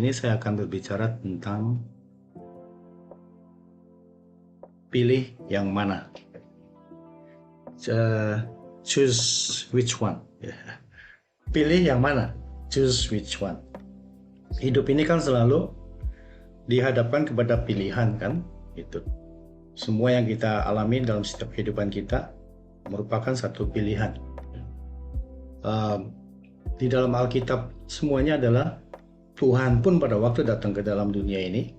ini saya akan berbicara tentang pilih yang mana. Choose which one. Pilih yang mana. Choose which one. Hidup ini kan selalu dihadapkan kepada pilihan kan, itu. Semua yang kita alami dalam setiap kehidupan kita merupakan satu pilihan. Di dalam Alkitab semuanya adalah Tuhan pun pada waktu datang ke dalam dunia ini,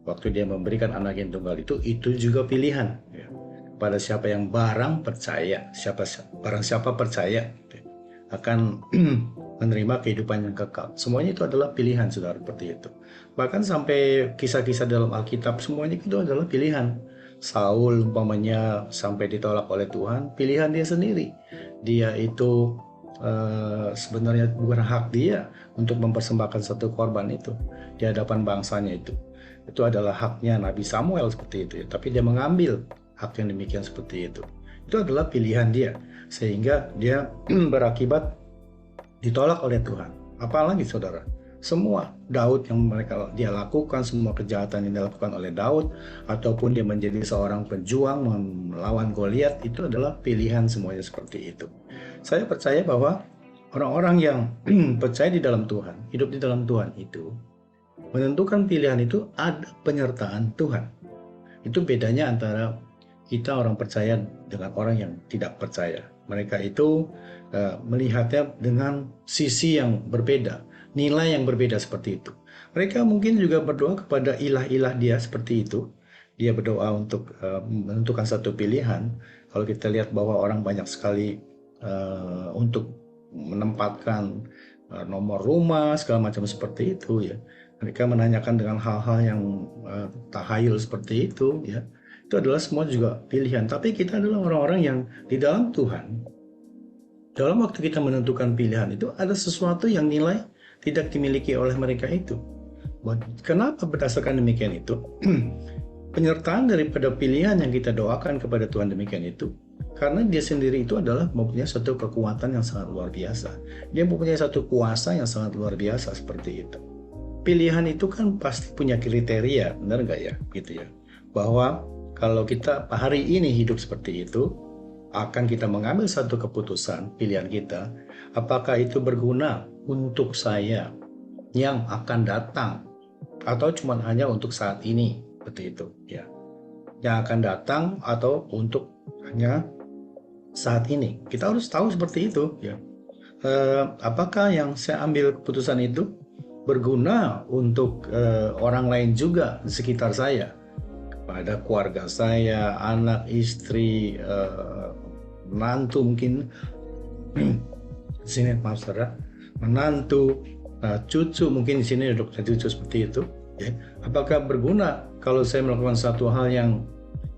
waktu dia memberikan anak yang tunggal itu juga pilihan. Pada siapa yang barang percaya, barang siapa percaya akan menerima kehidupan yang kekal. Semuanya itu adalah pilihan, saudara, seperti itu. Bahkan sampai kisah-kisah dalam Alkitab semuanya itu adalah pilihan. Saul umpamanya sampai ditolak oleh Tuhan, pilihan dia sendiri. Dia itu sebenarnya bukan hak dia untuk mempersembahkan satu korban itu di hadapan bangsanya itu adalah haknya Nabi Samuel seperti itu, tapi dia mengambil hak yang demikian seperti itu adalah pilihan dia, sehingga dia berakibat ditolak oleh Tuhan. Apalagi saudara, semua Daud yang dia lakukan, semua kejahatan yang dilakukan oleh Daud, ataupun dia menjadi seorang pejuang melawan Goliat, itu adalah pilihan semuanya seperti itu. Saya percaya bahwa orang-orang yang percaya di dalam Tuhan, hidup di dalam Tuhan itu, menentukan pilihan itu ada penyertaan Tuhan. Itu bedanya antara kita orang percaya dengan orang yang tidak percaya. Mereka itu melihatnya dengan sisi yang berbeda, nilai yang berbeda seperti itu. Mereka mungkin juga berdoa kepada ilah-ilah dia seperti itu. Dia berdoa untuk menentukan satu pilihan. Kalau kita lihat bahwa orang banyak sekali untuk menempatkan nomor rumah segala macam seperti itu ya. Mereka menanyakan dengan hal-hal yang tahayul seperti itu ya. Itu adalah semua juga pilihan. Tapi kita adalah orang-orang yang di dalam Tuhan. Dalam waktu kita menentukan pilihan itu ada sesuatu yang nilai tidak dimiliki oleh mereka itu. Kenapa berdasarkan demikian itu? Penyertaan daripada pilihan yang kita doakan kepada Tuhan demikian itu, karena dia sendiri itu adalah mempunyai satu kekuatan yang sangat luar biasa. Dia mempunyai satu kuasa yang sangat luar biasa seperti itu. Pilihan itu kan pasti punya kriteria, benar nggak ya? Gitu ya. Bahwa kalau kita hari ini hidup seperti itu, akan kita mengambil satu keputusan, pilihan kita, apakah itu berguna untuk saya yang akan datang, atau cuma hanya untuk saat ini, seperti itu ya. Yang akan datang atau untuk hanya saat ini. Kita harus tahu seperti itu ya. Apakah yang saya ambil keputusan itu berguna untuk orang lain juga di sekitar saya, pada keluarga saya, anak, istri, menantu mungkin di sini, maaf saudara, menantu, cucu mungkin di sini ada dokter cucu seperti itu ya. Apakah berguna kalau saya melakukan satu hal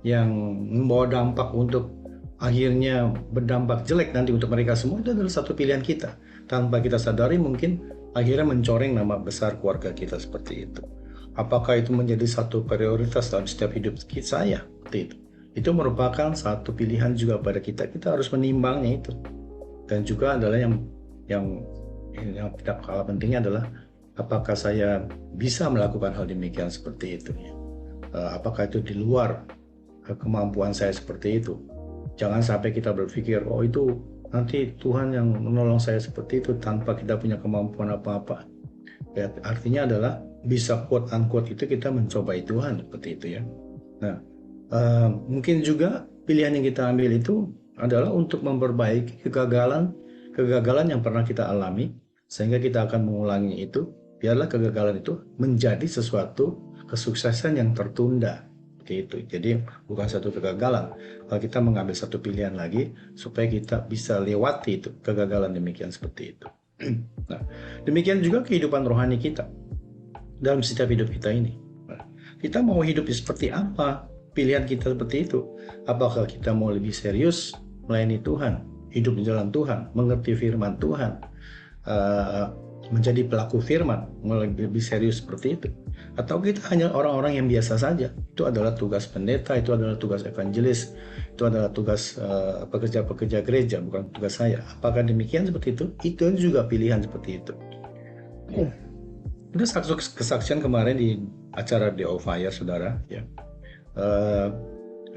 yang membawa dampak untuk akhirnya berdampak jelek nanti untuk mereka semua? Itu adalah satu pilihan kita. Tanpa kita sadari mungkin akhirnya mencoreng nama besar keluarga kita seperti itu. Apakah itu menjadi satu prioritas dalam setiap hidup saya? Seperti itu. Itu merupakan satu pilihan juga pada kita. Kita harus menimbangnya itu. Dan juga adalah yang tidak kalah pentingnya adalah apakah saya bisa melakukan hal demikian seperti itu ya. Apakah itu di luar kemampuan saya seperti itu. Jangan sampai kita berpikir, oh itu nanti Tuhan yang menolong saya seperti itu tanpa kita punya kemampuan apa-apa. Ya, artinya adalah bisa quote unquote itu kita mencobai Tuhan seperti itu ya. Nah, mungkin juga pilihan yang kita ambil itu adalah untuk memperbaiki kegagalan yang pernah kita alami, sehingga kita akan mengulangi itu. Biarlah kegagalan itu menjadi sesuatu kesuksesan yang tertunda. Itu. Jadi bukan satu kegagalan. Kalau kita mengambil satu pilihan lagi supaya kita bisa lewati itu kegagalan demikian seperti itu. Nah, demikian juga kehidupan rohani kita dalam setiap hidup kita ini. Nah, kita mau hidup seperti apa? Pilihan kita seperti itu. Apakah kita mau lebih serius melayani Tuhan, hidup di dalam Tuhan, mengerti firman Tuhan, menjadi pelaku firman, lebih serius seperti itu? Atau kita hanya orang-orang yang biasa saja? Itu adalah tugas pendeta, itu adalah tugas evangelis, itu adalah tugas pekerja-pekerja gereja, bukan tugas saya. Apakah demikian seperti itu? Itu juga pilihan seperti itu. Itu satu kesaksian kemarin di acara The On Fire, saudara. Ya, Eh,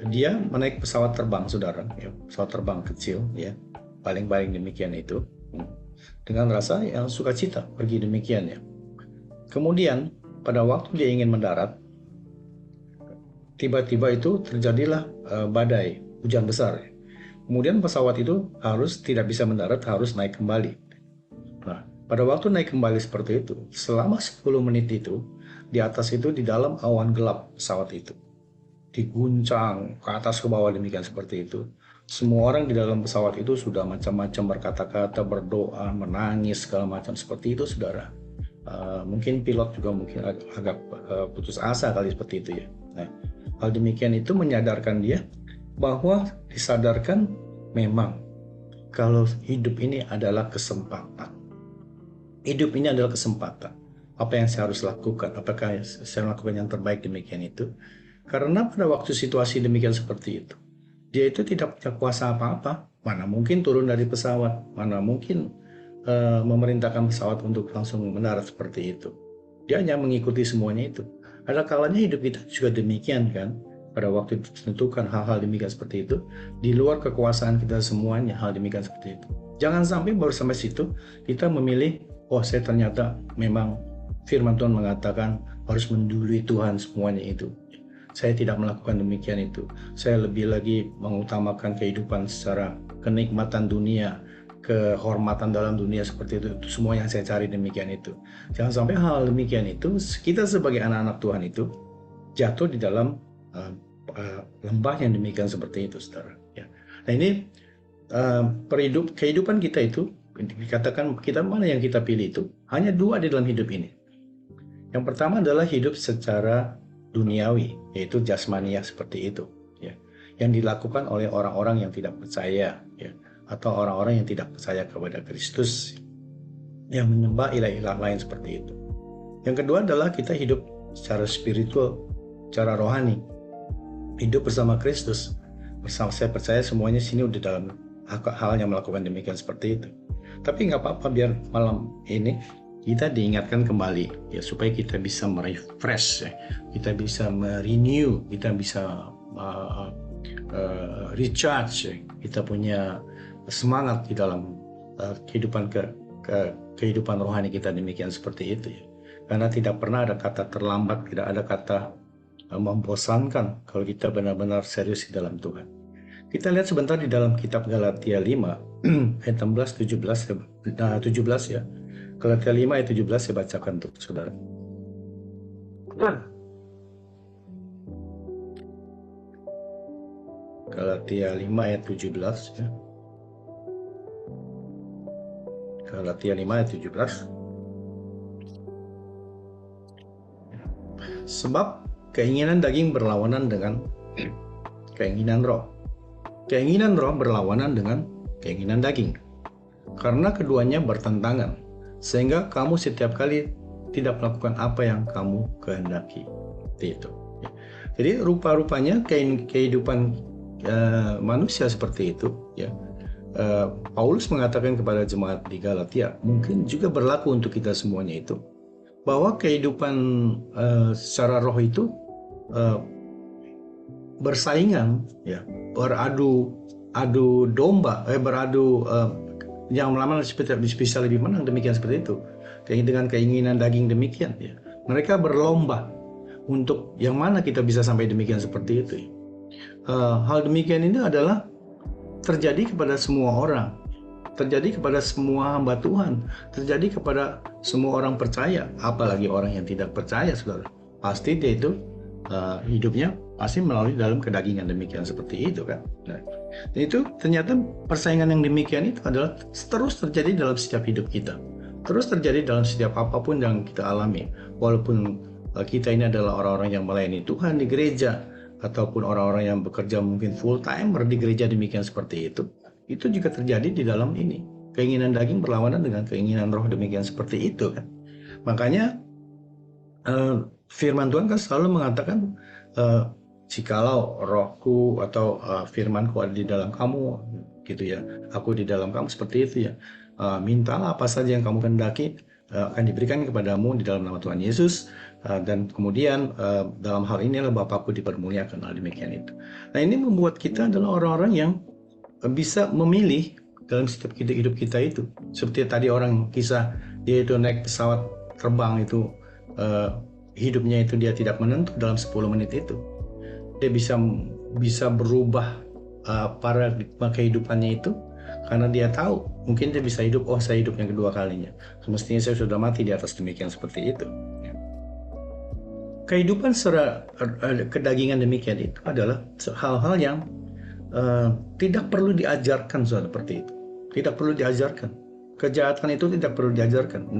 dia menaik pesawat terbang, saudara. Ya, pesawat terbang kecil, ya, paling-paling demikian itu. Dengan rasa yang sukacita pergi demikian ya. Kemudian pada waktu dia ingin mendarat, tiba-tiba itu terjadilah badai, hujan besar. Kemudian pesawat itu tidak bisa mendarat, harus naik kembali. Nah, pada waktu naik kembali seperti itu, selama 10 menit itu, di atas itu di dalam awan gelap pesawat itu. Diguncang ke atas ke bawah demikian seperti itu. Semua orang di dalam pesawat itu sudah macam-macam berkata-kata, berdoa, menangis, segala macam seperti itu, saudara. Mungkin pilot juga mungkin agak putus asa kali seperti itu ya. Nah, hal demikian itu menyadarkan dia bahwa disadarkan memang kalau hidup ini adalah kesempatan. Hidup ini adalah kesempatan. Apa yang saya harus lakukan? Apakah saya lakukan yang terbaik demikian itu? Karena pada waktu situasi demikian seperti itu, dia itu tidak punya kuasa apa-apa. Mana mungkin turun dari pesawat, mana mungkin memerintahkan pesawat untuk langsung mendarat seperti itu. Dia hanya mengikuti semuanya itu. Ada kalanya hidup kita juga demikian kan. Pada waktu ditentukan hal-hal demikian seperti itu, di luar kekuasaan kita semuanya hal demikian seperti itu. Jangan sampai baru sampai situ kita memilih, oh saya ternyata memang firman Tuhan mengatakan harus mendului Tuhan semuanya itu. Saya tidak melakukan demikian itu. Saya lebih lagi mengutamakan kehidupan secara kenikmatan dunia, kehormatan dalam dunia seperti itu. Itu semua yang saya cari demikian itu. Jangan sampai hal demikian itu kita sebagai anak-anak Tuhan itu jatuh di dalam lembah yang demikian seperti itu, saudara. Ya. Nah ini kehidupan kita itu dikatakan kita mana yang kita pilih itu hanya dua di dalam hidup ini. Yang pertama adalah hidup secara duniawi, yaitu jasmania seperti itu, ya, yang dilakukan oleh orang-orang yang tidak percaya, ya, atau orang-orang yang tidak percaya kepada Kristus, yang menyembah ilah-ilah lain seperti itu. Yang kedua adalah kita hidup secara spiritual, secara rohani, hidup bersama Kristus. Bersama saya percaya semuanya sini udah dalam hal yang melakukan demikian seperti itu. Tapi nggak apa-apa, biar malam ini kita diingatkan kembali ya supaya kita bisa merefresh ya. Kita bisa merenew, kita bisa recharge ya. Kita punya semangat di dalam kehidupan rohani kita demikian seperti itu ya. Karena tidak pernah ada kata terlambat, tidak ada kata membosankan kalau kita benar-benar serius di dalam Tuhan. Kita lihat sebentar di dalam kitab Galatia 5 ayat 16 17 ya. Galatia 5 ayat 17 saya bacakan untuk saudara. Galatia 5 ayat 17 ya. Galatia 5 ayat 17. Sebab keinginan daging berlawanan dengan keinginan roh. Keinginan roh berlawanan dengan keinginan daging. Karena keduanya bertentangan. Sehingga kamu setiap kali tidak melakukan apa yang kamu kehendaki. Itu. Jadi rupa-rupanya kehidupan manusia seperti itu. Ya. Paulus mengatakan kepada jemaat di Galatia, mungkin juga berlaku untuk kita semuanya itu, bahwa kehidupan secara roh itu bersaingan, ya, beradu domba, yang lama bisa lebih menang demikian seperti itu. Dengan keinginan daging demikian ya. Mereka berlomba untuk yang mana kita bisa sampai demikian seperti itu. Hal demikian ini adalah terjadi kepada semua orang. Terjadi kepada semua hamba Tuhan, terjadi kepada semua orang percaya, apalagi orang yang tidak percaya, saudara. Pasti dia itu hidupnya pasti melalui dalam kedagingan demikian seperti itu kan. Nah, itu ternyata persaingan yang demikian itu adalah terus terjadi dalam setiap hidup kita, terus terjadi dalam setiap apapun yang kita alami. Walaupun kita ini adalah orang-orang yang melayani Tuhan di gereja, ataupun orang-orang yang bekerja mungkin full timer di gereja demikian seperti itu juga terjadi di dalam ini. Keinginan daging berlawanan dengan keinginan roh demikian seperti itu kan. Makanya firman Tuhan kan selalu mengatakan jikalau rohku atau firmanku ada di dalam kamu gitu ya, aku di dalam kamu seperti itu ya, mintalah apa saja yang kamu kehendaki akan diberikan kepadamu di dalam nama Tuhan Yesus, dan kemudian dalam hal ini adalah Bapakku dipermuliakan. Demikian itu. Nah, ini membuat kita adalah orang-orang yang bisa memilih dalam setiap hidup kita itu. Seperti tadi orang kisah, dia itu naik pesawat terbang itu, hidupnya itu dia tidak menentu dalam 10 menit itu. Dia bisa berubah paradigma kehidupannya itu karena dia tahu mungkin dia bisa hidup, saya hidup yang kedua kalinya, semestinya saya sudah mati di atas, demikian seperti itu. Kehidupan secara kedagingan demikian itu adalah hal-hal yang tidak perlu diajarkan, seperti itu. Tidak perlu diajarkan. Kejahatan itu tidak perlu diajarkan.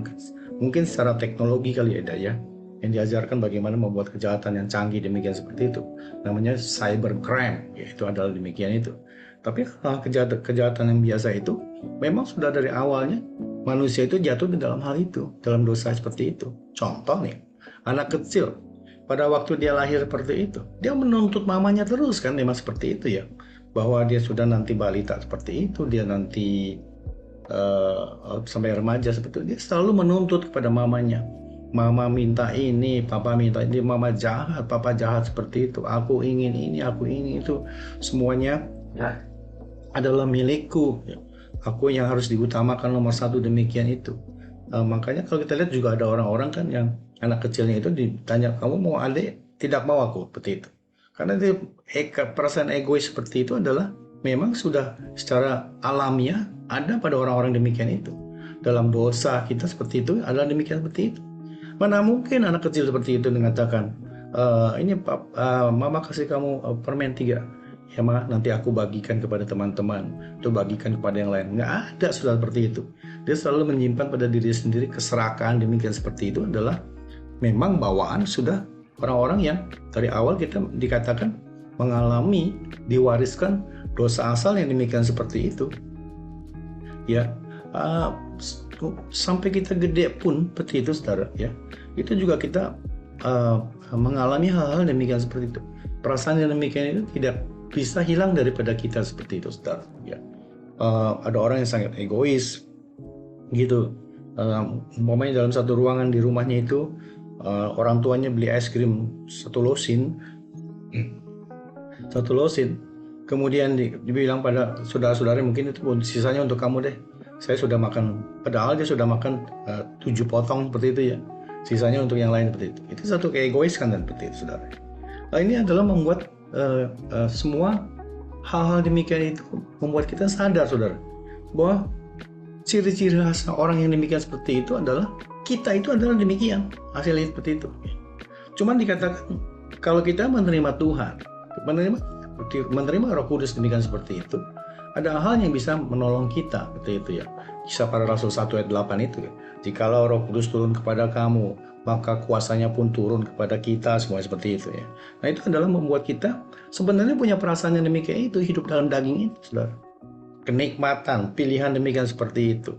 Mungkin secara teknologi kali ada ya, yang diajarkan bagaimana membuat kejahatan yang canggih demikian seperti itu. Namanya cybercrime, yaitu adalah demikian itu. Tapi kejahatan yang biasa itu memang sudah dari awalnya manusia itu jatuh di dalam hal itu, dalam dosa seperti itu. Contoh nih, anak kecil pada waktu dia lahir seperti itu, dia menuntut mamanya terus kan, memang seperti itu ya, bahwa dia sudah nanti balita seperti itu, dia nanti sampai remaja seperti itu, dia selalu menuntut kepada mamanya. Mama minta ini, papa minta ini, mama jahat, papa jahat seperti itu, aku ingin ini, aku ingin itu, semuanya adalah milikku, aku yang harus diutamakan nomor satu, demikian itu. Makanya kalau kita lihat juga ada orang-orang kan yang anak kecilnya itu ditanya, kamu mau adik? Tidak mau aku, seperti itu. Karena itu perasaan egois seperti itu adalah memang sudah secara alamiah ada pada orang-orang demikian itu. Dalam dosa kita seperti itu adalah demikian seperti itu. Mana mungkin anak kecil seperti itu mengatakan, ini mama kasih kamu permen 3. Ya ma, nanti aku bagikan kepada teman-teman, atau bagikan kepada yang lain. Nggak ada sudah seperti itu. Dia selalu menyimpan pada diri sendiri keserakahan demikian seperti itu adalah memang bawaan sudah orang-orang yang dari awal kita dikatakan mengalami, diwariskan dosa asal yang demikian seperti itu. Ya, sampai kita gede pun seperti itu, saudara. Ya, itu juga kita mengalami hal-hal demikian seperti itu. Perasaan yang demikian itu tidak bisa hilang daripada kita seperti itu, saudara. Ya, ada orang yang sangat egois, gitu. Umpamanya dalam satu ruangan di rumahnya itu, orang tuanya beli es krim satu losin, kemudian dibilang pada saudara-saudara, mungkin itu sisanya untuk kamu deh. Saya sudah makan, padahal dia sudah makan 7 potong seperti itu ya. Sisanya untuk yang lain seperti itu. Itu satu keegois kan dan seperti itu, saudara. Ini adalah membuat semua hal-hal demikian itu membuat kita sadar, saudara, bahwa ciri-ciri khas orang yang demikian seperti itu adalah kita itu adalah demikian, hasilnya seperti itu. Cuman dikatakan kalau kita menerima Tuhan, menerima Roh Kudus demikian seperti itu, ada hal yang bisa menolong kita, seperti itu ya. Kisah Para Rasul 1 ayat 8 itu ya. Jikalau Roh Kudus turun kepada kamu, maka kuasanya pun turun kepada kita, semua seperti itu ya. Nah, itu adalah membuat kita sebenarnya punya perasaan yang demikian itu, hidup dalam daging itu, saudara. Kenikmatan, pilihan demikian seperti itu.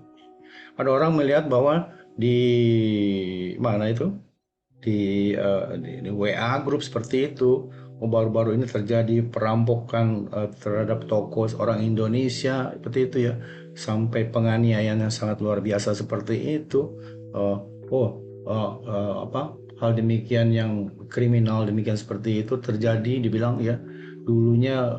Ada orang melihat bahwa di mana itu, di WA grup seperti itu, baru-baru ini terjadi perampokan terhadap toko orang Indonesia seperti itu ya, sampai penganiayaan yang sangat luar biasa seperti itu. Hal demikian yang kriminal demikian seperti itu terjadi, dibilang ya dulunya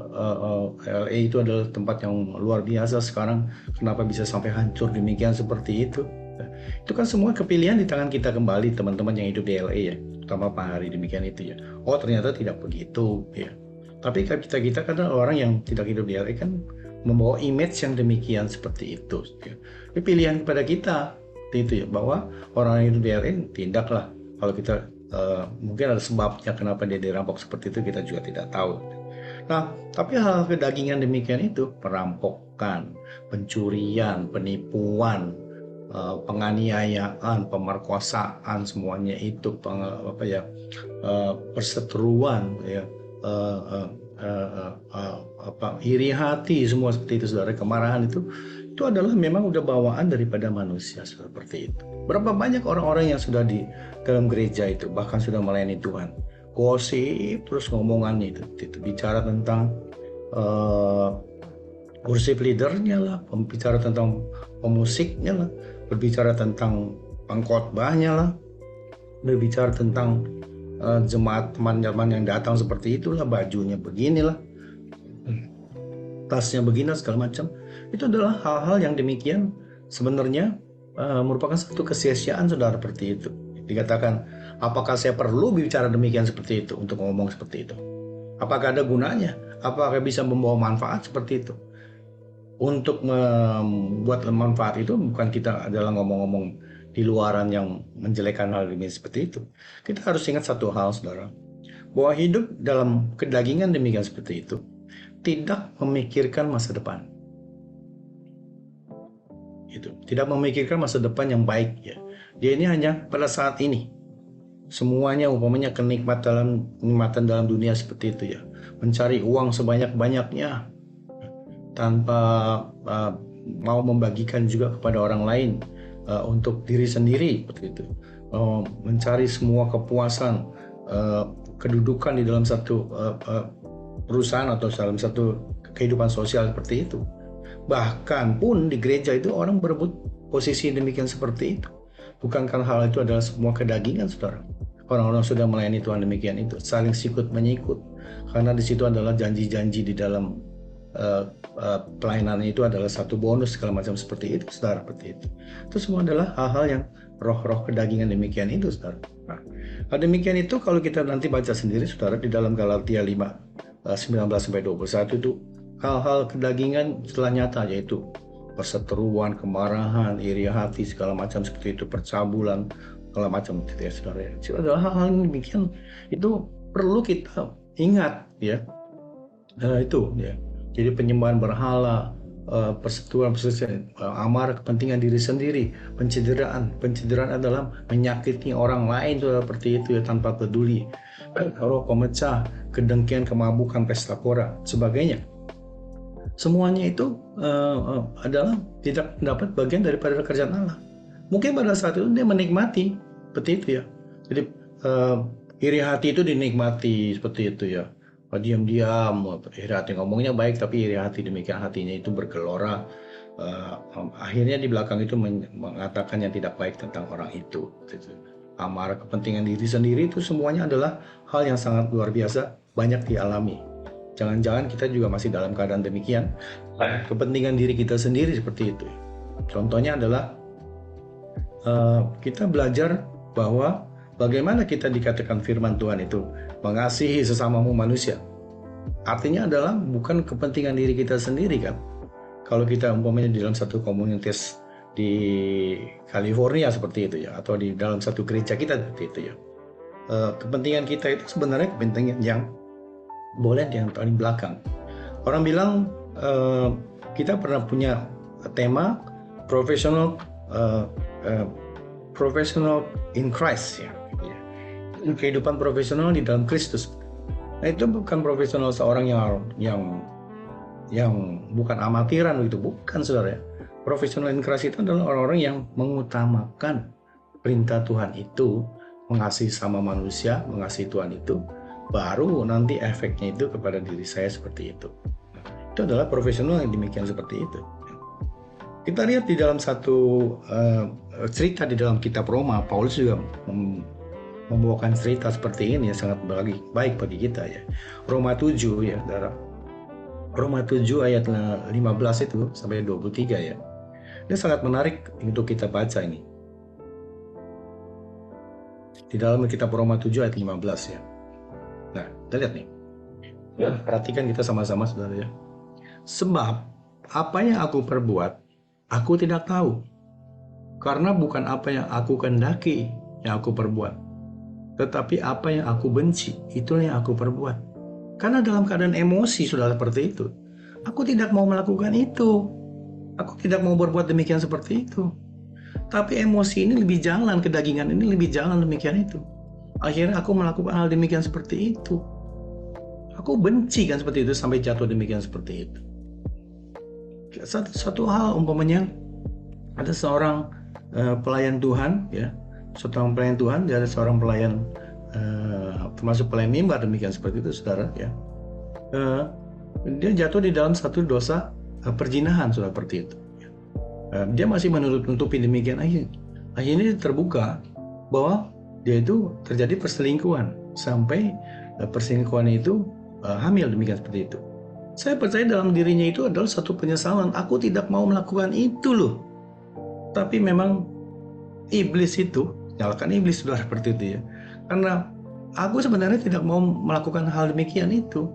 LA itu adalah tempat yang luar biasa, sekarang kenapa bisa sampai hancur demikian seperti itu. Itu kan semua kepilihan di tangan kita kembali, teman-teman yang hidup di LA ya, terutama Pak Hari demikian itu ya. Ternyata tidak begitu ya. Tapi kita kan orang yang tidak hidup di LA kan membawa image yang demikian seperti itu ya. Ini pilihan kepada kita itu ya, bahwa orang yang hidup di LA tindaklah. Kalau kita mungkin ada sebabnya kenapa dia dirampok seperti itu, kita juga tidak tahu. Nah, tapi hal kedagingan demikian itu, perampokan, pencurian, penipuan, penganiayaan, pemerkosaan, semuanya itu perseteruan ya, iri hati, semua seperti itu, saudara. Kemarahan itu adalah memang udah bawaan daripada manusia seperti itu. Berapa banyak orang-orang yang sudah di dalam gereja itu bahkan sudah melayani Tuhan, gosip terus ngomongannya itu bicara tentang worship leadernya lah, bicara tentang pemusiknya lah, berbicara tentang pengkhotbahnya lah, berbicara tentang jemaat teman-teman yang datang seperti itulah, bajunya beginilah, tasnya begini segala macam. Itu adalah hal-hal yang demikian sebenarnya merupakan satu kesia-siaan, saudara, seperti itu. Dikatakan, apakah saya perlu bicara demikian seperti itu, untuk ngomong seperti itu? Apakah ada gunanya? Apakah bisa membawa manfaat seperti itu? Untuk membuat manfaat itu bukan kita adalah ngomong-ngomong di luaran yang menjelekkan hal ini seperti itu. Kita harus ingat satu hal, saudara, bahwa hidup dalam kedagingan demikian seperti itu tidak memikirkan masa depan. Itu tidak memikirkan masa depan yang baik, ya. Dia ini hanya pada saat ini. Semuanya umpamanya kenikmatan dalam dunia seperti itu, ya. Mencari uang sebanyak-banyaknya tanpa mau membagikan juga kepada orang lain, untuk diri sendiri seperti itu. Mencari semua kepuasan, kedudukan di dalam satu perusahaan atau dalam satu kehidupan sosial seperti itu. Bahkan pun di gereja itu orang berebut posisi demikian seperti itu. Bukankah hal itu adalah semua kedagingan, saudara? Orang-orang sudah melayani Tuhan demikian itu, saling sikut menyikut, karena di situ adalah janji-janji di dalam pelayanan itu adalah satu bonus segala macam seperti itu, saudara, seperti itu. Itu semua adalah hal-hal yang roh-roh kedagingan demikian itu, saudara. Nah, hal demikian itu kalau kita nanti baca sendiri, saudara, di dalam Galatia 5:19-21 itu hal-hal kedagingan telah nyata, yaitu perseteruan, kemarahan, iri hati, segala macam seperti itu, percabulan, segala macam gitu ya, saudara. Itu adalah hal-hal yang demikian, itu perlu kita ingat, ya. Itu ya. Jadi penyembahan berhala, persetujuan, amarah, kepentingan diri sendiri, pencederaan adalah menyakiti orang lain, seperti itu ya, tanpa peduli. Roh pemecah, kedengkian, kemabukan, pesta pora, sebagainya. Semuanya itu adalah tidak mendapat bagian daripada kerjaan Allah. Mungkin pada saat itu dia menikmati seperti itu, ya. Jadi iri hati itu dinikmati seperti itu, ya. Diam-diam, iri hati, ngomongnya baik tapi iri hati, demikian hatinya itu bergelora. Akhirnya di belakang itu mengatakan yang tidak baik tentang orang itu. Amarah, kepentingan diri sendiri, itu semuanya adalah hal yang sangat luar biasa, banyak dialami. Jangan-jangan kita juga masih dalam keadaan demikian, kepentingan diri kita sendiri seperti itu. Contohnya adalah kita belajar bahwa bagaimana kita dikatakan firman Tuhan itu mengasihi sesamamu manusia. Artinya adalah bukan kepentingan diri kita sendiri, kan. Kalau kita umpamanya di dalam satu komunitas di California seperti itu, ya, atau di dalam satu gereja kita seperti itu, ya. Kepentingan kita itu sebenarnya kepentingan yang boleh yang paling belakang. Orang bilang kita pernah punya tema professional in Christ, ya. Kehidupan profesional di dalam Kristus. Nah, itu bukan profesional seorang yang bukan amatiran, gitu, bukan, saudara. Profesional in Christ itu adalah orang-orang yang mengutamakan perintah Tuhan itu, mengasihi sama manusia, mengasihi Tuhan itu, baru nanti efeknya itu kepada diri saya seperti itu. Itu adalah profesional yang demikian seperti itu. Kita lihat di dalam satu cerita di dalam kitab Roma, Paulus juga membawakan cerita seperti ini yang sangat baik bagi kita, ya. Roma 7, ya, saudara. Roma 7 ayat 15 itu sampai 23, ya. Ini sangat menarik untuk kita baca ini. Di dalam kitab Roma 7 ayat 15, ya. Nah, kita lihat nih. Ya, perhatikan kita sama-sama, saudara, ya. Sebab apa yang aku perbuat, aku tidak tahu. Karena bukan apa yang aku kehendaki yang aku perbuat, tetapi apa yang aku benci, itulah yang aku perbuat. Karena dalam keadaan emosi, sudah seperti itu. Aku tidak mau melakukan itu. Aku tidak mau berbuat demikian seperti itu. Tapi emosi ini lebih jalan, kedagingan ini lebih jalan demikian itu. Akhirnya aku melakukan hal demikian seperti itu. Aku benci kan seperti itu, sampai jatuh demikian seperti itu. Satu hal, umpamanya ada seorang pelayan Tuhan, ya. Seorang pelayan Tuhan, dia ada seorang pelayan termasuk pelayan mimbar demikian seperti itu, saudara, ya. Dia jatuh di dalam satu dosa perzinahan, saudara, seperti itu. Dia masih menutupi demikian aja. akhirnya terbuka bahwa dia itu terjadi perselingkuhan sampai perselingkuhan itu hamil, demikian seperti itu. Saya percaya dalam dirinya itu adalah satu penyesalan. Aku tidak mau melakukan itu loh. Tapi memang iblis itu, nyalakan iblis sudah seperti itu ya. Karena aku sebenarnya tidak mau melakukan hal demikian itu.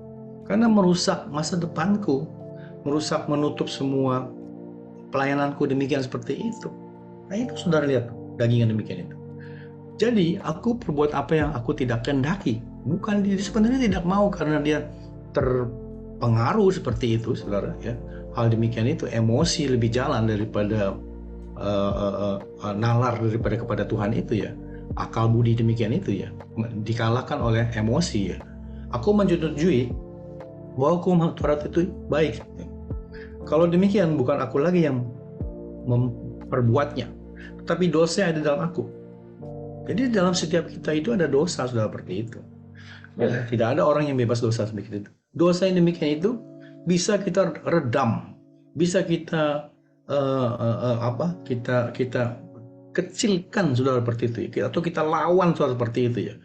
Karena merusak masa depanku. Merusak, menutup semua pelayananku demikian seperti itu. Nah itu saudara lihat, dagingan demikian itu. Jadi aku berbuat apa yang aku tidak kehendaki. Bukan dia sebenarnya tidak mau karena dia terpengaruh seperti itu, saudara ya. Hal demikian itu emosi lebih jalan daripada nalar daripada kepada Tuhan itu ya. Akal budi demikian itu ya, dikalahkan oleh emosi ya. Aku menyetujui bahwa hukum Taurat itu baik. Kalau demikian bukan aku lagi yang memperbuatnya, tetapi dosa ada dalam aku. Jadi dalam setiap kita itu ada dosa, sudah seperti itu. Ya, tidak ada orang yang bebas dosa seperti itu. Dosa yang demikian itu bisa kita redam, bisa kita kita kecilkan, saudara, seperti itu ya. Atau kita lawan, saudara, seperti itu ya.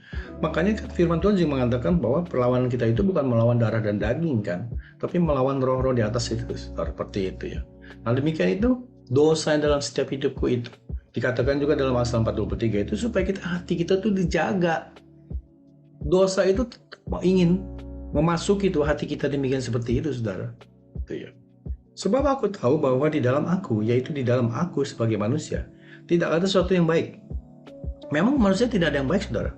Makanya firman Tuhan juga mengatakan bahwa perlawanan kita itu bukan melawan darah dan daging kan, tapi melawan roh-roh di atas itu, saudara, seperti itu ya. Nah demikian itu dosa yang dalam setiap hidupku itu. Dikatakan juga dalam Amsal 4:23 itu supaya hati kita tuh dijaga. Dosa itu ingin memasuki tuh hati kita demikian seperti itu, saudara. Itu ya. Sebab aku tahu bahwa di dalam aku, yaitu di dalam aku sebagai manusia, tidak ada sesuatu yang baik. Memang manusia tidak ada yang baik, saudara,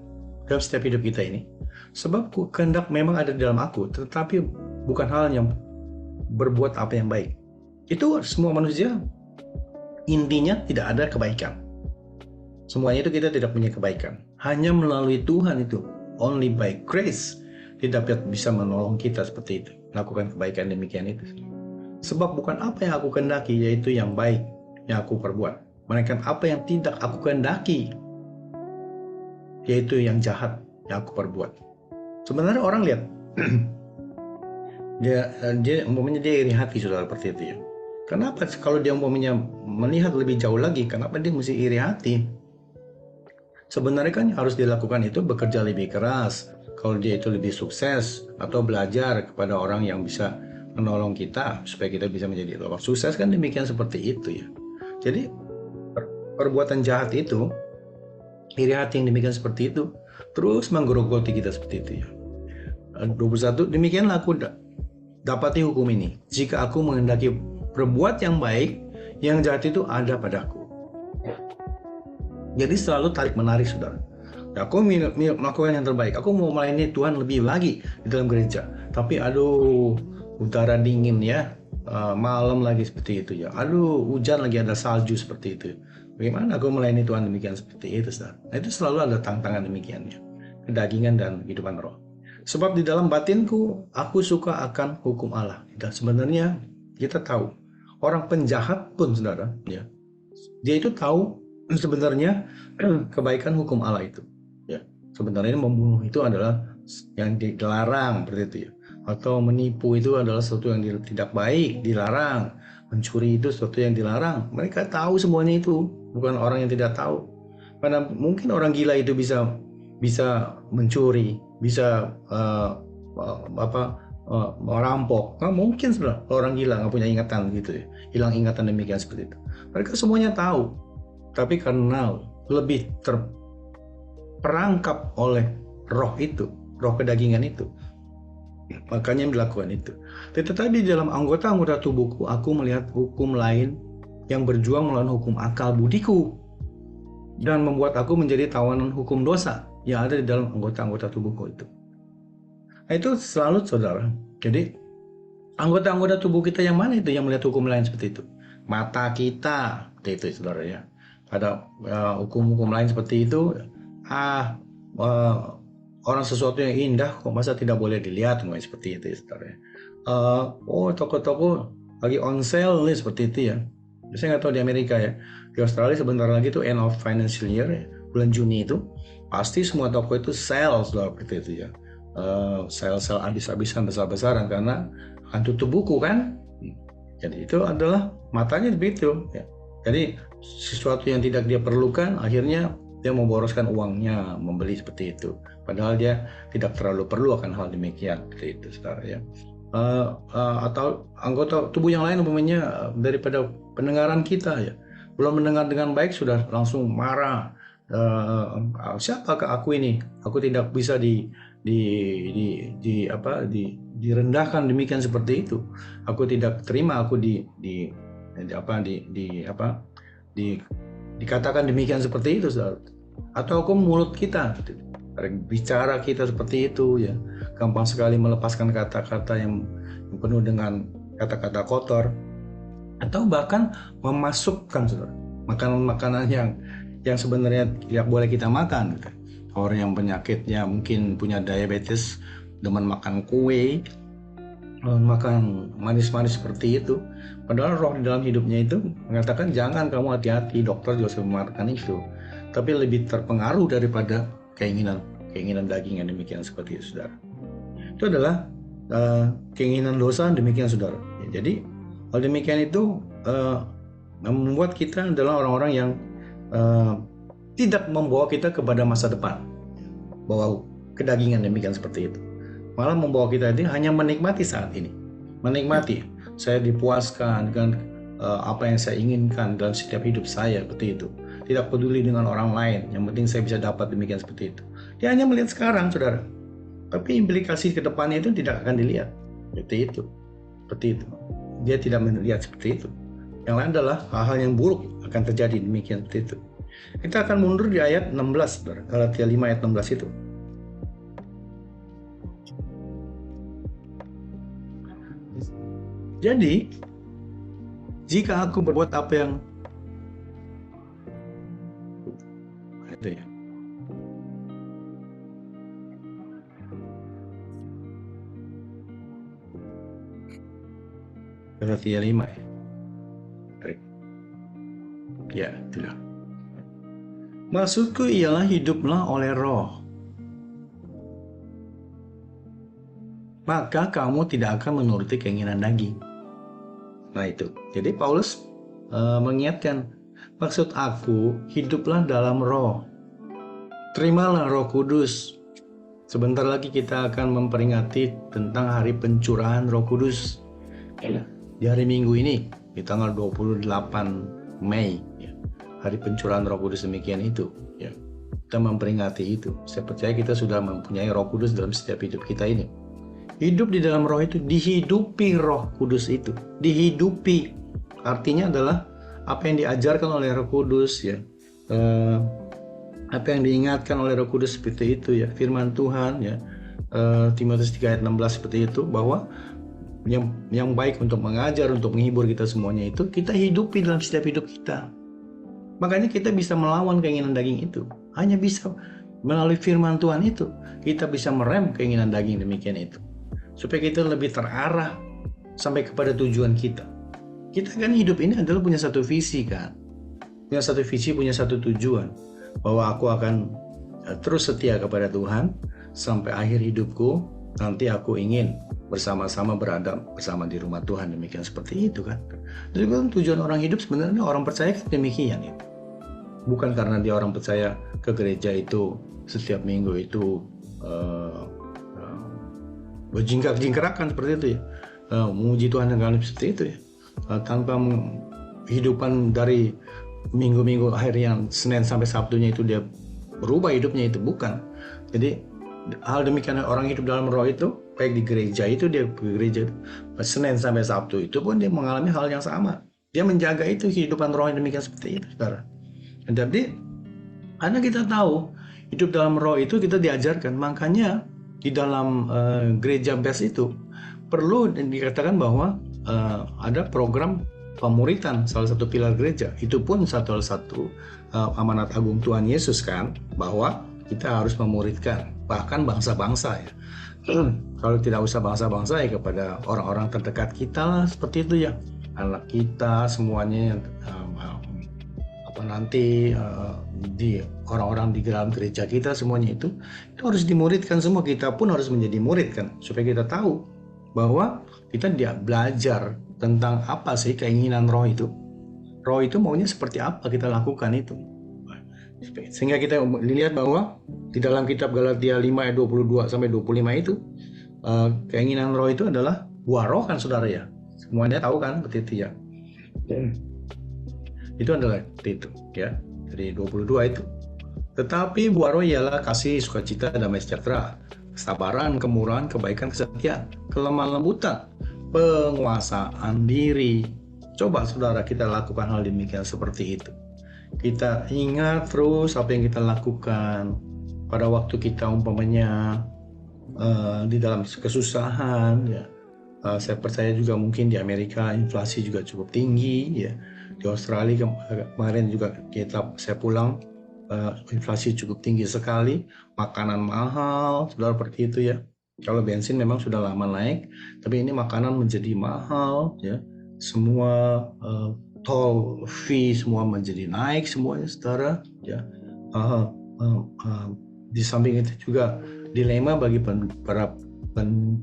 dalam setiap hidup kita ini. Sebab kehendak memang ada di dalam aku, tetapi bukan hal yang berbuat apa yang baik. Itu semua manusia intinya tidak ada kebaikan. Semuanya itu kita tidak punya kebaikan. Hanya melalui Tuhan itu, only by grace, tidak bisa menolong kita seperti itu, melakukan kebaikan demikian itu. Sebab bukan apa yang aku kehendaki, yaitu yang baik yang aku perbuat, melainkan apa yang tidak aku kehendaki, yaitu yang jahat yang aku perbuat. Sebenarnya orang lihat dia umpamanya dia iri hati, saudara, seperti itu ya. Kenapa kalau dia umpamanya melihat lebih jauh lagi, kenapa dia mesti iri hati? Sebenarnya kan harus dilakukan itu bekerja lebih keras. Kalau dia itu lebih sukses atau belajar kepada orang yang bisa menolong kita supaya kita bisa menjadi orang sukses, kan demikian seperti itu ya. Jadi perbuatan jahat itu, iri hati yang demikian seperti itu, terus menggerogoti kita seperti itu ya. 21, demikianlah aku dapati hukum ini, jika aku menghendaki berbuat yang baik, yang jahat itu ada padaku. Jadi selalu tarik menarik, saudara. Aku melakukan yang terbaik, aku mau melayani Tuhan lebih lagi di dalam gereja, tapi aduh udara dingin ya, malam lagi seperti itu ya, aduh hujan lagi, ada salju seperti itu. Bagaimana aku melayani Tuhan demikian seperti itu, saudara? Nah, itu selalu ada tantangan demikian ya, kedagingan dan kehidupan roh. Sebab di dalam batinku aku suka akan hukum Allah. Dan sebenarnya kita tahu orang penjahat pun, saudara ya, dia itu tahu sebenarnya kebaikan hukum Allah itu ya. Sebenarnya membunuh itu adalah yang dilarang seperti itu ya, atau menipu itu adalah sesuatu yang tidak baik, dilarang. Mencuri itu sesuatu yang dilarang. Mereka tahu semuanya itu, bukan orang yang tidak tahu. Karena mungkin orang gila itu bisa mencuri, bisa merampok. Nah, mungkin sebenarnya orang gila nggak punya ingatan gitu ya, hilang ingatan demikian seperti itu. Mereka semuanya tahu, tapi karena lebih terperangkap oleh roh itu, roh kedagingan itu, makanya melakukan itu. Tetapi dalam anggota-anggota tubuhku, aku melihat hukum lain yang berjuang melawan hukum akal budiku dan membuat aku menjadi tawanan hukum dosa yang ada di dalam anggota-anggota tubuhku itu. Nah, itu selalu, saudara. Jadi anggota-anggota tubuh kita yang mana itu yang melihat hukum lain seperti itu? Mata kita, seperti itu, saudara ya. Ada hukum-hukum lain seperti itu. Orang sesuatu yang indah kok masa tidak boleh dilihat, seperti itu, saudara. Toko-toko lagi on sale nih, seperti itu ya. Saya nggak tahu di Amerika ya. Di Australia sebentar lagi itu end of financial year ya, bulan Juni itu pasti semua toko itu sale, seperti itu ya. Sale habis-habisan besar-besaran karena akan tutup buku kan. Jadi itu adalah matanya begitu ya. Jadi sesuatu yang tidak dia perlukan, akhirnya dia memboroskan uangnya membeli seperti itu, padahal dia tidak terlalu perlu akan hal demikian, seperti itu, saudara ya. Atau anggota tubuh yang lain umpamanya daripada pendengaran kita ya, belum mendengar dengan baik sudah langsung marah. Siapakah aku ini? Aku tidak bisa direndahkan demikian seperti itu. Aku tidak terima aku dikatakan demikian seperti itu, saudara. Atau aku mulut kita bicara kita seperti itu ya, gampang sekali melepaskan kata-kata yang penuh dengan kata-kata kotor, atau bahkan memasukkan, saudara, makanan-makanan yang sebenarnya tidak boleh kita makan gitu. Orang yang penyakitnya mungkin punya diabetes, demen makan kue, makan manis-manis seperti itu, padahal roh di dalam hidupnya itu mengatakan jangan, kamu hati-hati, dokter juga sudah mengatakan itu, tapi lebih terpengaruh daripada keinginan daging yang demikian seperti itu, saudara. Itu adalah keinginan dosa demikian, saudara. Jadi hal demikian itu membuat kita adalah orang-orang yang tidak membawa kita kepada masa depan, bawa kedagingan demikian seperti itu, malah membawa kita ini hanya menikmati saat ini, menikmati saya dipuaskan dengan apa yang saya inginkan dalam setiap hidup saya, seperti itu, tidak peduli dengan orang lain, yang penting saya bisa dapat demikian seperti itu. Dia hanya melihat sekarang, saudara, tapi implikasi ke depannya itu tidak akan dilihat, seperti itu. Dia tidak melihat seperti itu. Yang lain adalah hal-hal yang buruk akan terjadi demikian seperti itu. Kita akan mundur di ayat 16, saudara. Galatia 5 ayat 16 itu. Jadi, jika aku berbuat apa yang itu ya. Galatia 5 ya. Ya, itulah. Maksudku ialah hiduplah oleh roh, maka kamu tidak akan menuruti keinginan daging. Nah itu, jadi Paulus mengingatkan, maksud aku hiduplah dalam roh, terimalah Roh Kudus. Sebentar lagi kita akan memperingati tentang hari pencurahan Roh Kudus di hari Minggu ini, di tanggal 28 Mei ya. Hari pencurahan Roh Kudus demikian itu ya. Kita memperingati itu. Saya percaya kita sudah mempunyai Roh Kudus dalam setiap hidup kita ini. Hidup di dalam roh itu dihidupi Roh Kudus itu. Dihidupi artinya adalah apa yang diajarkan oleh Roh Kudus ya. Apa yang diingatkan oleh Roh Kudus seperti itu ya. Firman Tuhan ya. Timotius 3 ayat 16 seperti itu, bahwa yang baik untuk mengajar, untuk menghibur kita semuanya itu kita hidupi dalam setiap hidup kita. Makanya kita bisa melawan keinginan daging itu. Hanya bisa melalui firman Tuhan itu kita bisa merem keinginan daging demikian itu, supaya kita lebih terarah sampai kepada tujuan kita. Kita kan hidup ini adalah punya satu visi kan, punya satu visi, punya satu tujuan, bahwa aku akan terus setia kepada Tuhan sampai akhir hidupku. Nanti aku ingin bersama-sama berada bersama di rumah Tuhan, demikian seperti itu kan. Jadi kan tujuan orang hidup sebenarnya orang percaya demikian ya. Bukan karena dia orang percaya ke gereja itu setiap minggu itu berjingkrak-jingkrakan seperti itu ya, memuji Tuhan dengan seperti itu ya, tanpa kehidupan dari minggu-minggu akhir yang Senin sampai Sabtunya itu dia berubah hidupnya, itu bukan. Jadi hal demikian orang hidup dalam roh itu, baik di gereja itu, dia ke gereja Senin sampai Sabtu itu pun dia mengalami hal yang sama. Dia menjaga itu kehidupan roh yang demikian seperti itu, saudara. Jadi karena kita tahu hidup dalam roh itu kita diajarkan, makanya di dalam gereja BES itu perlu dikatakan bahwa ada program pemuritan, salah satu pilar gereja. Itu pun salah satu amanat agung Tuhan Yesus kan, bahwa kita harus memuridkan bahkan bangsa-bangsa ya. Kalau tidak usah bangsa-bangsa ya kepada orang-orang terdekat kita lah, seperti itu ya, anak kita semuanya nanti di orang-orang di dalam gereja kita semuanya itu harus dimuridkan semua. Kita pun harus menjadi murid kan, supaya kita tahu bahwa kita dia belajar tentang apa sih keinginan roh itu. Roh itu maunya seperti apa kita lakukan itu. Sehingga kita lihat bahwa di dalam kitab Galatia 5 ayat 22 sampai 25 itu keinginan roh itu adalah buah roh kan saudara ya. Semuanya tahu kan seperti itu ya. Itu adalah itu ya. Dari 22 itu. Tetapi buah roh ialah kasih, sukacita, damai sejahtera, kesabaran, kemurahan, kebaikan, kesetiaan, kelemah lembutan, penguasaan diri. Coba saudara kita lakukan hal demikian seperti itu. Kita ingat terus apa yang kita lakukan pada waktu kita umpamanya di dalam kesusahan ya. Saya percaya juga mungkin di Amerika inflasi juga cukup tinggi ya. Di Australia kemarin juga saya pulang, inflasi cukup tinggi sekali, makanan mahal, saudara, seperti itu ya. Kalau bensin memang sudah lama naik, tapi ini makanan menjadi mahal ya. Semua tol, fee semua menjadi naik semuanya, saudara ya. Di samping itu juga dilema bagi para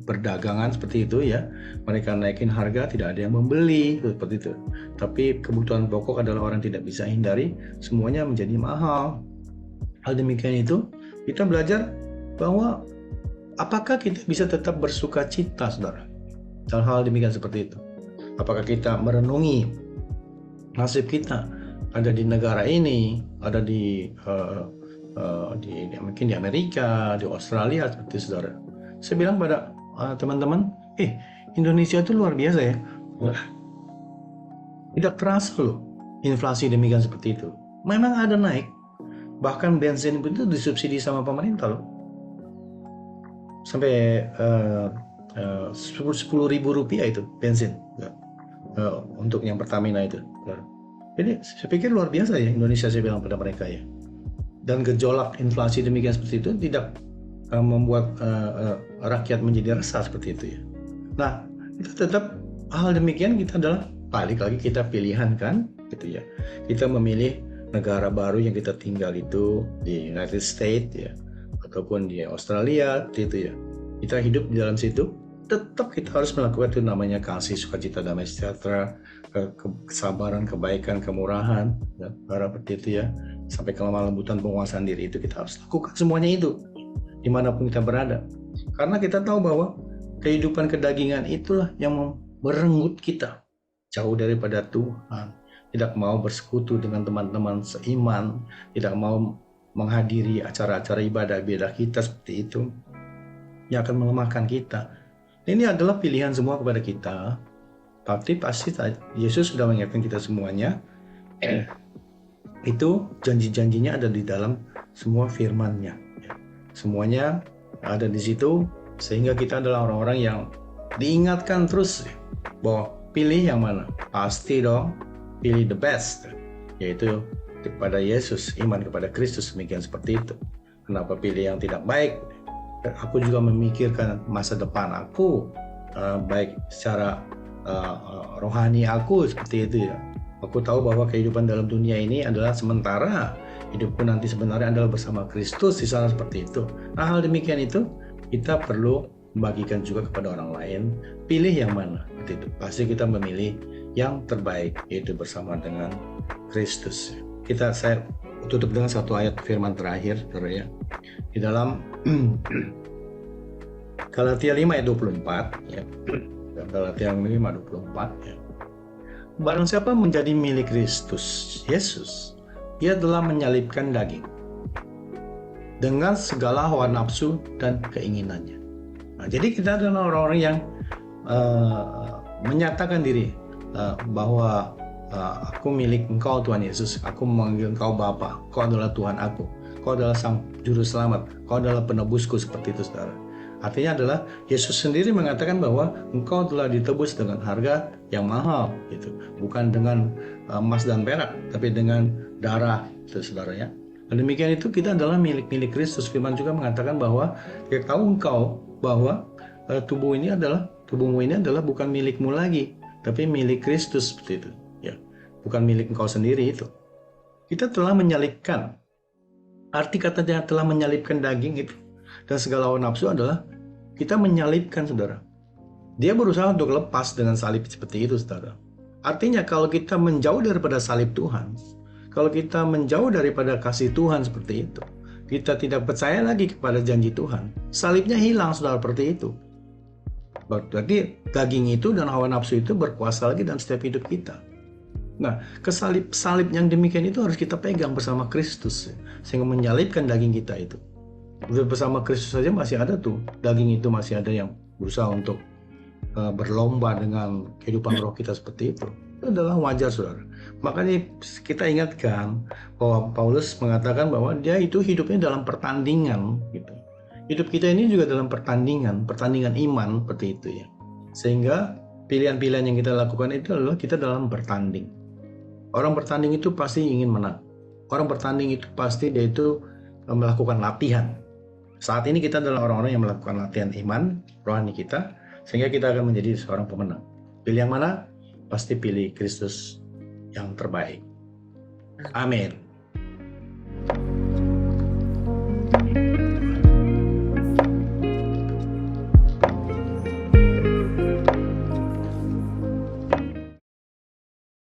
perdagangan seperti itu ya. Mereka naikin harga, tidak ada yang membeli seperti itu. Tapi kebutuhan pokok adalah orang tidak bisa hindari, semuanya menjadi mahal. Hal demikian itu kita belajar bahwa apakah kita bisa tetap bersuka cita, saudara, hal demikian seperti itu. Apakah kita merenungi nasib kita ada di negara ini, ada mungkin di Amerika, di Australia seperti itu, saudara. Saya bilang pada teman-teman, Indonesia itu luar biasa ya. Tidak terasa loh inflasi demikian seperti itu. Memang ada naik, bahkan bensin itu disubsidi sama pemerintah loh. Sampai 10.000 rupiah itu bensin untuk yang Pertamina itu. Jadi saya pikir luar biasa ya Indonesia, saya bilang pada mereka ya. Dan gejolak inflasi demikian seperti itu tidak membuat rakyat menjadi resah seperti itu ya. Nah, itu tetap hal demikian kita adalah balik lagi kita pilihan kan gitu ya. Kita memilih negara baru yang kita tinggal itu di United States ya, ataupun di Australia gitu ya. Kita hidup di dalam situ, tetap kita harus melakukan itu namanya kasih, sukacita, damai sejahtera, kesabaran, kebaikan, kemurahan, ya, seperti itu ya. Sampai kelemah lembutan, penguasaan diri, itu kita harus lakukan semuanya itu dimanapun kita berada. Karena kita tahu bahwa kehidupan kedagingan itulah yang merenggut kita jauh daripada Tuhan. Tidak mau bersekutu dengan teman-teman seiman, tidak mau menghadiri acara-acara ibadah kita seperti itu, yang akan melemahkan kita. Ini adalah pilihan semua kepada kita. Tapi pasti Yesus sudah mengingatkan kita semuanya. Itu janji-janjinya ada di dalam semua firman-Nya. Semuanya ada di situ, sehingga kita adalah orang-orang yang diingatkan terus bahwa pilih yang mana. Pasti dong, pilih the best, yaitu kepada Yesus, iman kepada Kristus, demikian seperti itu. Kenapa pilih yang tidak baik? Aku juga memikirkan masa depan aku, baik secara rohani aku seperti itu ya. Aku tahu bahwa kehidupan dalam dunia ini adalah sementara, hidupku nanti sebenarnya adalah bersama Kristus di sana seperti itu. Nah, hal demikian itu kita perlu membagikan juga kepada orang lain. Pilih yang mana? Itu pasti kita memilih yang terbaik, yaitu bersama dengan Kristus. Saya tutup dengan satu ayat firman terakhir, saudara ya. Di dalam Galatia 5 ayat 24 ya. Galatia 5 ayat 24 ya. Barang siapa menjadi milik Kristus Yesus, ia telah menyalibkan daging dengan segala hawa nafsu dan keinginannya. Nah, jadi kita adalah orang-orang yang menyatakan diri bahwa aku milik Engkau Tuhan Yesus, aku memanggil Engkau Bapa, Engkau adalah Tuhan aku, Engkau adalah Sang Juru Selamat, Engkau adalah penebusku, seperti itu, saudara. Artinya adalah Yesus sendiri mengatakan bahwa engkau telah ditebus dengan harga yang mahal, gitu. Bukan dengan emas dan perak, tapi dengan darah, itu, saudara ya. Dan demikian itu kita adalah milik-milik Kristus. Firman juga mengatakan bahwa kita tahu engkau bahwa tubuhmu ini adalah bukan milikmu lagi, tapi milik Kristus, seperti itu. Ya, bukan milik engkau sendiri itu. Kita telah menyalibkan. Arti katanya telah menyalibkan daging itu dan segala hawa nafsu adalah kita menyalibkan, saudara. Dia berusaha untuk lepas dengan salib seperti itu, saudara. Artinya kalau kita menjauh daripada salib Tuhan, kalau kita menjauh daripada kasih Tuhan seperti itu, kita tidak percaya lagi kepada janji Tuhan, salibnya hilang, saudara, seperti itu. Berarti daging itu dan hawa nafsu itu berkuasa lagi dalam setiap hidup kita. Nah, salib yang demikian itu harus kita pegang bersama Kristus, sehingga menyalibkan daging kita itu. Bersama Kristus saja masih ada tuh, daging itu masih ada yang berusaha untuk berlomba dengan kehidupan roh kita seperti itu. Itu adalah wajar, saudara. Makanya kita ingatkan bahwa Paulus mengatakan bahwa dia itu hidupnya dalam pertandingan gitu. Hidup kita ini juga dalam pertandingan iman seperti itu ya. Sehingga pilihan-pilihan yang kita lakukan itu adalah kita dalam bertanding. Orang bertanding itu pasti ingin menang. Orang bertanding itu pasti dia itu melakukan latihan. Saat ini kita adalah orang-orang yang melakukan latihan iman rohani kita, sehingga kita akan menjadi seorang pemenang. Pilih yang mana? Pasti pilih Kristus yang terbaik. Amin.